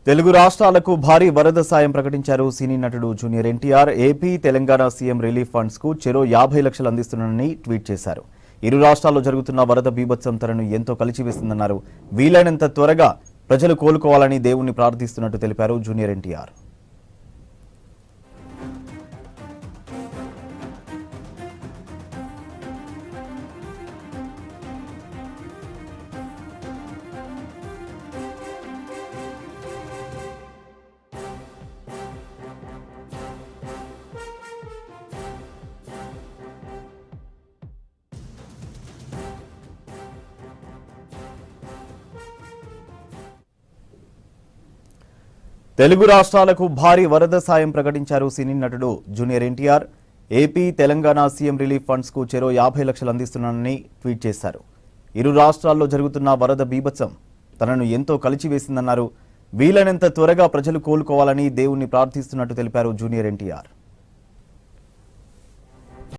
తెలుగు రాష్ట్రాలకు భారీ వరద సాయం ప్రకటించారు సినీ నటుడు junior NTR. AP, Telangana CM relief funds కు చెరో 50 లక్షలు అందిస్తున్నానని ట్వీట్ చేశారు. ఇరు రాష్ట్రాల్లో జరుగుతున్న వరద బీభత్సం తనను ఎంతో కలిచివేసిందన్నారు. వీలైనంత త్వరగా ప్రజలు కోలుకోవాలని దేవుణ్ణి ప్రార్థిస్తున్నట్టు తెలిపారు జూనియర్ ఎన్టీఆర్. తెలుగు రాష్ట్రాలకు భారీ వరద సాయం ప్రకటించారు సినీ నటుడు junior NTR. AP, Telangana CM relief funds కు చెరో 50 లక్షలు అందిస్తున్నానని ట్వీట్ చేశారు. ఇరు రాష్ట్రాల్లో జరుగుతున్న వరద బీభత్సం తనను ఎంతో కలిచివేసిందన్నారు. వీలైనంత త్వరగా ప్రజలు కోలుకోవాలని దేవుణ్ణి ప్రార్థిస్తున్నట్టు తెలిపారు జూనియర్ ఎన్టీఆర్.